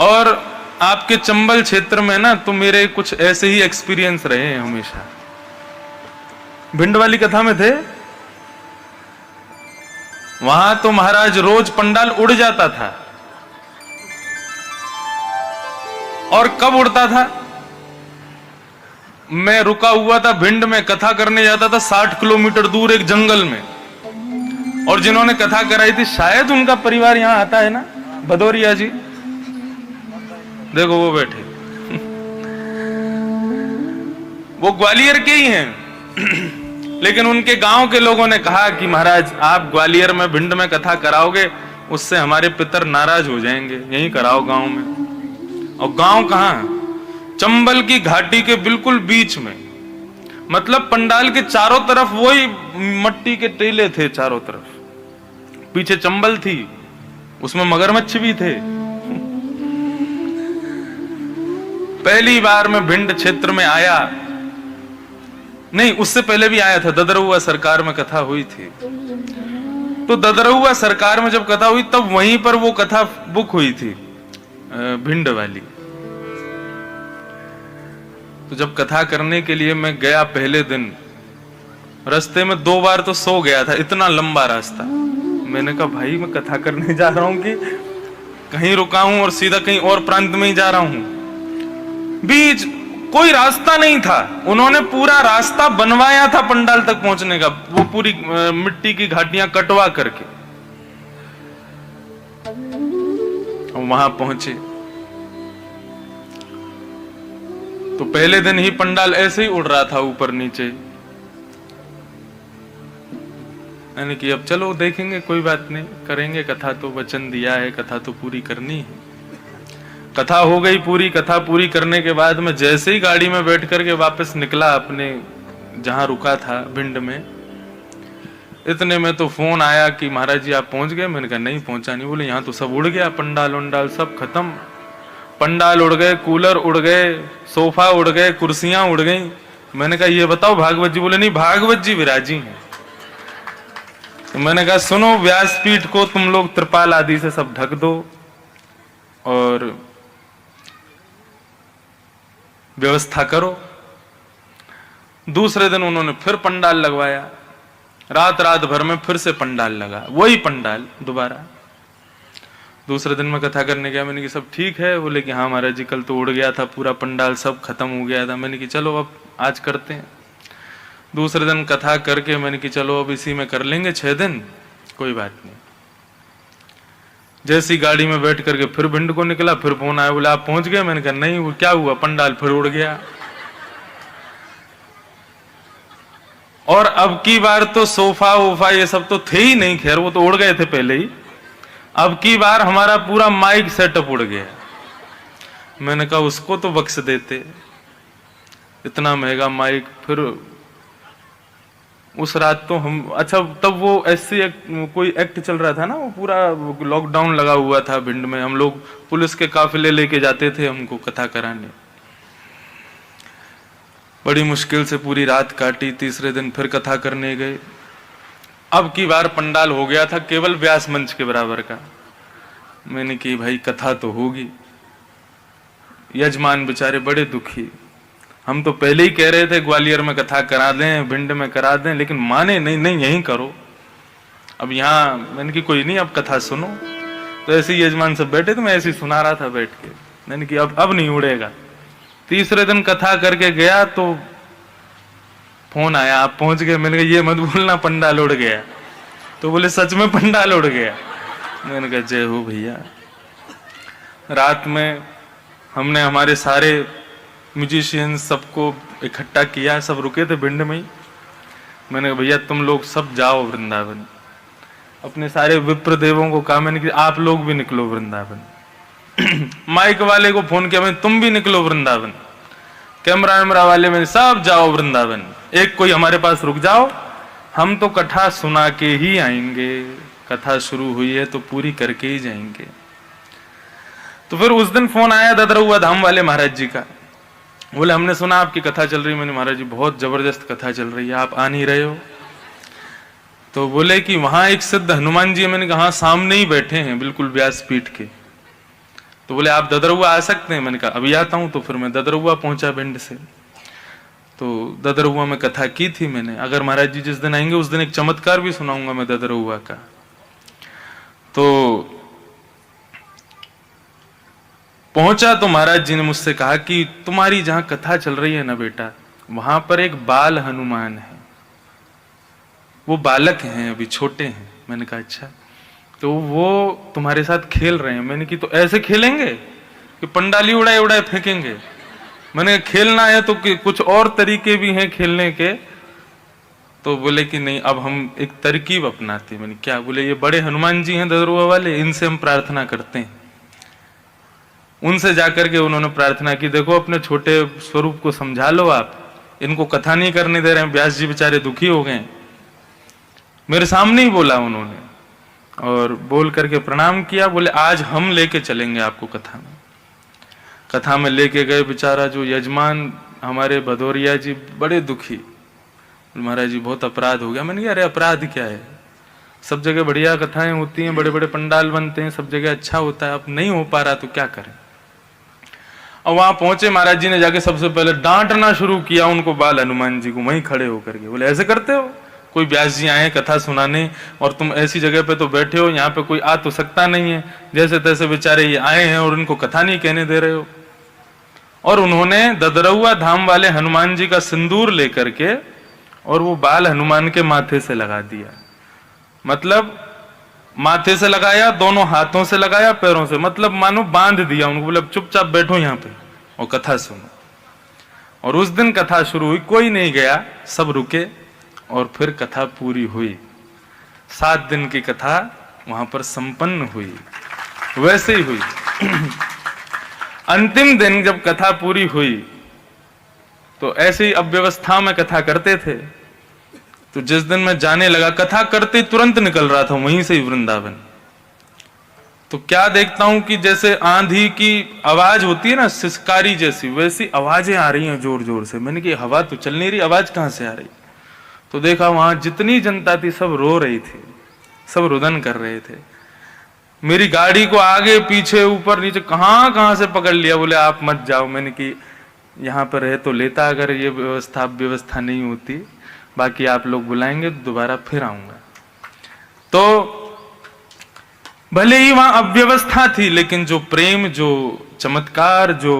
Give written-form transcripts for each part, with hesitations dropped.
और आपके चंबल क्षेत्र में ना तो मेरे कुछ ऐसे ही एक्सपीरियंस रहे हैं हमेशा। भिंड वाली कथा में थे, वहां तो महाराज रोज पंडाल उड़ जाता था। और कब उड़ता था? मैं रुका हुआ था भिंड में, कथा करने जाता था 60 किलोमीटर दूर एक जंगल में, और जिन्होंने कथा कराई थी शायद उनका परिवार यहां आता है ना, भदौरिया जी, देखो वो बैठे, वो ग्वालियर के ही हैं। लेकिन उनके गांव के लोगों ने कहा कि महाराज आप ग्वालियर में भिंड में कथा कराओगे उससे हमारे पितर नाराज हो जाएंगे, यहीं कराओ गांव में। और गांव कहां? चंबल की घाटी के बिल्कुल बीच में, मतलब पंडाल के चारों तरफ वही मट्टी के टेले थे चारों तरफ, पीछे चंबल थी, उसमें मगरमच्छ भी थे। पहली बार मैं भिंड क्षेत्र में आया, नहीं उससे पहले भी आया था, ददरुआ सरकार में कथा हुई थी। तो ददरुआ सरकार में जब कथा हुई तब वहीं पर वो कथा बुक हुई थी भिंड वाली। तो जब कथा करने के लिए मैं गया पहले दिन, रास्ते में 2 बार तो सो गया था, इतना लंबा रास्ता। मैंने कहा भाई मैं कथा करने जा रहा हूं कि कहीं रुका हूं और सीधा कहीं और प्रांत में ही जा रहा हूं। बीच कोई रास्ता नहीं था, उन्होंने पूरा रास्ता बनवाया था पंडाल तक पहुंचने का, वो पूरी मिट्टी की घाटियां कटवा करके। वहां पहुंचे तो पहले दिन ही पंडाल ऐसे ही उड़ रहा था ऊपर नीचे। यानी कि अब चलो देखेंगे, कोई बात नहीं, करेंगे कथा, तो वचन दिया है, कथा तो पूरी करनी है। कथा हो गई पूरी। कथा पूरी करने के बाद मैं जैसे ही गाड़ी में बैठ करके वापस निकला अपने जहां रुका था भिंड में, इतने में तो फोन आया कि महाराज जी आप पहुंच गए। मैंने कहा नहीं पहुंचा नहीं। बोले यहाँ तो सब उड़ गया, पंडाल वंडाल सब खत्म, पंडाल उड़ गए, कूलर उड़ गए, सोफा उड़ गए, कुर्सियां उड़ गई। मैंने कहा ये बताओ भागवत जी? बोले नहीं भागवत जी विराजी हैं। तो मैंने कहा सुनो, व्यासपीठ को तुम लोग त्रिपाल आदि से सब ढक दो और व्यवस्था करो। दूसरे दिन उन्होंने फिर पंडाल लगवाया, रात भर में फिर से पंडाल लगा, वही पंडाल दोबारा। दूसरे दिन मैं कथा करने गया, मैंने कि सब ठीक है? बोले कि हाँ महाराज जी कल तो उड़ गया था पूरा पंडाल, सब खत्म हो गया था। मैंने कि चलो अब आज करते हैं। दूसरे दिन कथा करके मैंने कि चलो अब इसी में कर लेंगे 6 दिन, कोई बात नहीं। जैसी गाड़ी में बैठ करके फिर भिंड को निकला, फिर फोन आया, बोला आप पहुंच गए? मैंने कहा नहीं। वो क्या हुआ? पंडाल फिर उड़ गया। और अब की बार तो सोफा वोफा ये सब तो थे ही नहीं, खैर वो तो उड़ गए थे पहले ही। अब की बार हमारा पूरा माइक सेटअप उड़ गया। मैंने कहा उसको तो बख्श देते, इतना महंगा माइक। फिर उस रात तो हम, अच्छा तब वो ऐसे कोई एक्ट चल रहा था ना, वो पूरा लॉकडाउन लगा हुआ था भिंड में। हम लोग पुलिस के काफिले लेके जाते थे हमको कथा कराने। बड़ी मुश्किल से पूरी रात काटी। तीसरे दिन फिर कथा करने गए। अब की बार पंडाल हो गया था केवल व्यास मंच के बराबर का। मैंने की भाई कथा तो होगी। यजमान बेचारे बड़े दुखी। हम तो पहले ही कह रहे थे ग्वालियर में कथा करा दें, भिंड में करा दें, लेकिन माने नहीं, नहीं यहीं करो। अब यहाँ मैंने कि कोई नहीं, अब कथा सुनो। तो ऐसे ही यजमान सब बैठे थे, मैं ऐसे ही सुना रहा था बैठ के। मैंने कि अब नहीं उड़ेगा। तीसरे दिन कथा करके गया तो फोन आया, आप पहुंच गए? मैंने कहा ये मत बोलना पंडाल उड़ गया। तो बोले सच में पंडाल उड़ गया? मैंने कहा जय हो भैया। रात में हमने हमारे सारे म्यूजिशियंस सबको इकट्ठा किया, सब रुके थे भिंड में ही। मैंने कहा भैया तुम लोग सब जाओ वृंदावन। अपने सारे विप्र देवों को कहा मैंने कि आप लोग भी निकलो वृंदावन। माइक वाले को फोन किया मैंने, तुम भी निकलो वृंदावन। कैमरा वैमरा वाले मैंने, सब जाओ वृंदावन। एक कोई हमारे पास रुक जाओ, हम तो कथा सुना के ही आएंगे। कथा शुरू हुई है तो पूरी करके ही जाएंगे। तो फिर उस दिन फोन आया ददरुआ धाम वाले महाराज जी का। बोले हमने सुना आपकी कथा चल रही। मैंने महाराज जी बहुत जबरदस्त कथा चल रही है, आप आ नहीं रहे हो? तो बोले कि वहां एक सिद्ध हनुमान जी है। मैंने कहा हाँ सामने ही बैठे हैं बिल्कुल व्यासपीठ के। तो बोले आप ददरुआ आ सकते हैं। मैंने कहा अभी आता हूं। तो फिर मैं ददरुआ पहुंचा भिंड से। तो ददरुआ में कथा की थी मैंने। अगर महाराज जी जिस दिन आएंगे उस दिन एक चमत्कार भी सुनाऊंगा मैं ददरुआ का। तो पहुंचा तो महाराज जी ने मुझसे कहा कि तुम्हारी जहां कथा चल रही है ना बेटा, वहां पर एक बाल हनुमान है, वो बालक हैं, अभी छोटे हैं। मैंने कहा अच्छा। तो वो तुम्हारे साथ खेल रहे हैं। मैंने कि तो ऐसे खेलेंगे कि पंडाली उड़ाए उड़ाए फेंकेंगे? मैंने खेलना है तो कुछ और तरीके भी हैं खेलने के। तो बोले कि नहीं, अब हम एक तरकीब अपनाते हैं। मैंने क्या? बोले ये बड़े हनुमान जी हैं ददरुआ वाले, इनसे हम प्रार्थना करते हैं। उनसे जाकर के उन्होंने प्रार्थना की, देखो अपने छोटे स्वरूप को समझा लो, आप इनको कथा नहीं करने दे रहे हैं। व्यास जी बेचारे दुखी हो गए। मेरे सामने ही बोला उन्होंने, और बोल करके प्रणाम किया। बोले आज हम लेके चलेंगे आपको कथा में। कथा में लेके गए। बेचारा जो यजमान हमारे भदौरिया जी बड़े दुखी। महाराज जी बहुत अपराध हो गया। मैंने कहा अरे अपराध क्या है, सब जगह बढ़िया कथाएं होती हैं, बड़े बड़े पंडाल बनते हैं, सब जगह अच्छा होता है, अब नहीं हो पा रहा तो क्या करें। और वहां पहुंचे, महाराज जी ने जाके सबसे पहले डांटना शुरू किया उनको, बाल हनुमान जी को, वहीं खड़े होकर के। बोले ऐसे करते हो? कोई व्यास जी आए कथा सुनाने और तुम ऐसी जगह पे तो बैठे हो, यहाँ पे कोई आ तो सकता नहीं है, जैसे तैसे बेचारे ये आए हैं और इनको कथा नहीं कहने दे रहे हो। और उन्होंने ददरुआ धाम वाले हनुमान जी का सिंदूर लेकर के और वो बाल हनुमान के माथे से लगा दिया। मतलब माथे से लगाया, दोनों हाथों से लगाया, पैरों से, मतलब मानो बांध दिया उनको। बोले चुपचाप बैठो यहाँ पे और कथा सुनो। और उस दिन कथा शुरू हुई, कोई नहीं गया, सब रुके और फिर कथा पूरी हुई। 7 दिन की कथा वहां पर संपन्न हुई। वैसे ही हुई। अंतिम दिन जब कथा पूरी हुई तो ऐसे ही अव्यवस्था में कथा करते थे। तो जिस दिन मैं जाने लगा, कथा करते तुरंत निकल रहा था वहीं से ही वृंदावन। तो क्या देखता हूं कि जैसे आंधी की आवाज होती है ना, सिसकारी जैसी, वैसी आवाजें आ रही हैं जोर जोर से। मैंने कहा हवा तो चल नहीं रही, आवाज कहां से आ रही? तो देखा वहां जितनी जनता थी सब रो रही थी, सब रुदन कर रहे थे। मेरी गाड़ी को आगे पीछे ऊपर नीचे कहां कहां से पकड़ लिया। बोले आप मत जाओ। मैंने कि यहां पर रहे तो लेता, अगर ये व्यवस्था नहीं होती, बाकी आप लोग बुलाएंगे तो दोबारा फिर आऊंगा। तो भले ही वहां अव्यवस्था थी, लेकिन जो प्रेम, जो चमत्कार, जो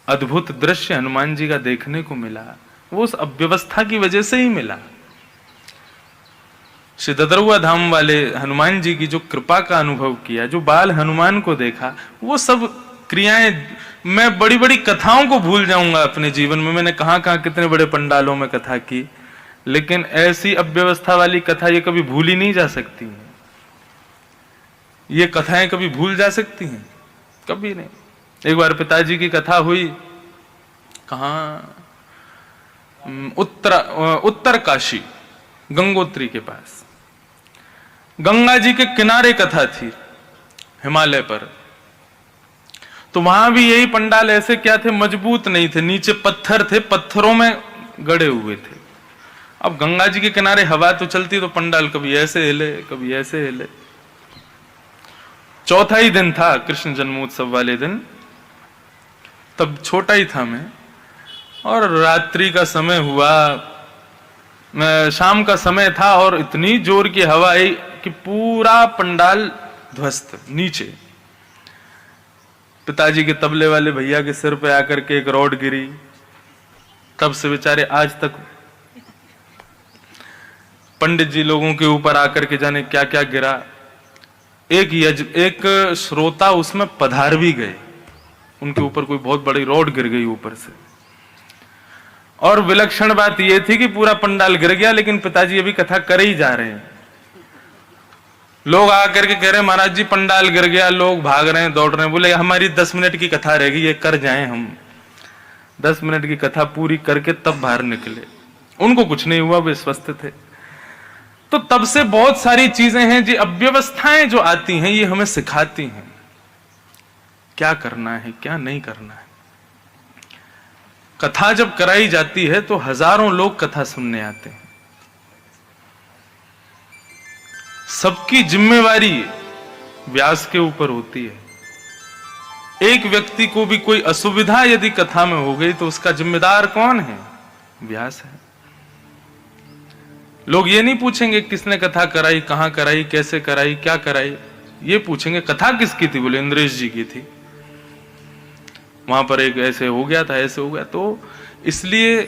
अद्भुत दृश्य हनुमान जी का देखने को मिला, वो उस अव्यवस्था की वजह से ही मिला। श्री ददरुआ धाम वाले हनुमान जी की जो कृपा का अनुभव किया, जो बाल हनुमान को देखा, वो सब क्रियाएं, मैं बड़ी बड़ी कथाओं को भूल जाऊंगा अपने जीवन में। मैंने कहां कहां कितने बड़े पंडालों में कथा की, लेकिन ऐसी अव्यवस्था वाली कथा ये कभी भूली नहीं जा सकती है। ये कथाएं कभी भूल जा सकती हैं? कभी नहीं। एक बार पिताजी की कथा हुई, कहां, उत्तर काशी, गंगोत्री के पास, गंगा जी के किनारे कथा थी, हिमालय पर। तो वहां भी यही पंडाल ऐसे क्या थे, मजबूत नहीं थे, नीचे पत्थर थे, पत्थरों में गड़े हुए थे। अब गंगा जी के किनारे हवा तो चलती, तो पंडाल कभी ऐसे हिले कभी ऐसे हिले। चौथा ही दिन था कृष्ण जन्मोत्सव वाले दिन, तब छोटा ही था मैं, और रात्रि का समय हुआ, शाम का समय था, और इतनी जोर की हवा आई कि पूरा पंडाल ध्वस्त नीचे। पिताजी के तबले वाले भैया के सिर पे आकर के एक रॉड गिरी, तब से बेचारे आज तक पंडित जी लोगों के ऊपर आकर के जाने क्या क्या गिरा। एक श्रोता उसमें पधार भी गए, उनके ऊपर कोई बहुत बड़ी रॉड गिर गई ऊपर से। और विलक्षण बात यह थी कि पूरा पंडाल गिर गया, लेकिन पिताजी अभी कथा कर ही जा रहे हैं। लोग आकर के कह रहे हैं महाराज जी पंडाल गिर गया, लोग भाग रहे हैं, दौड़ रहे हैं। बोले हमारी 10 मिनट की कथा रह गई, ये कर जाएं हम। 10 मिनट की कथा पूरी करके तब बाहर निकले। उनको कुछ नहीं हुआ, वे स्वस्थ थे। तो तब से बहुत सारी चीजें हैं, जो अव्यवस्थाएं जो आती हैं, ये हमें सिखाती हैं क्या करना है क्या नहीं करना है। कथा जब कराई जाती है तो हजारों लोग कथा सुनने आते हैं। सबकी जिम्मेवारी व्यास के ऊपर होती है। एक व्यक्ति को भी कोई असुविधा यदि कथा में हो गई तो उसका जिम्मेदार कौन है? व्यास है। लोग ये नहीं पूछेंगे किसने कथा कराई, कहां कराई, कैसे कराई, क्या कराई, ये पूछेंगे कथा किसकी थी। बोले इंद्रेश जी की थी, वहां पर एक ऐसे हो गया था, ऐसे हो गया। तो इसलिए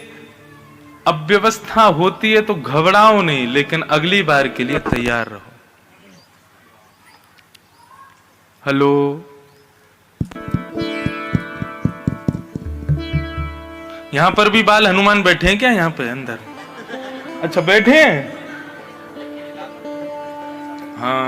अव्यवस्था होती है तो घबराओ नहीं, लेकिन अगली बार के लिए तैयार रहो। हेलो, यहां पर भी बाल हनुमान बैठे हैं क्या? यहां पे अंदर? अच्छा बैठे हैं। हाँ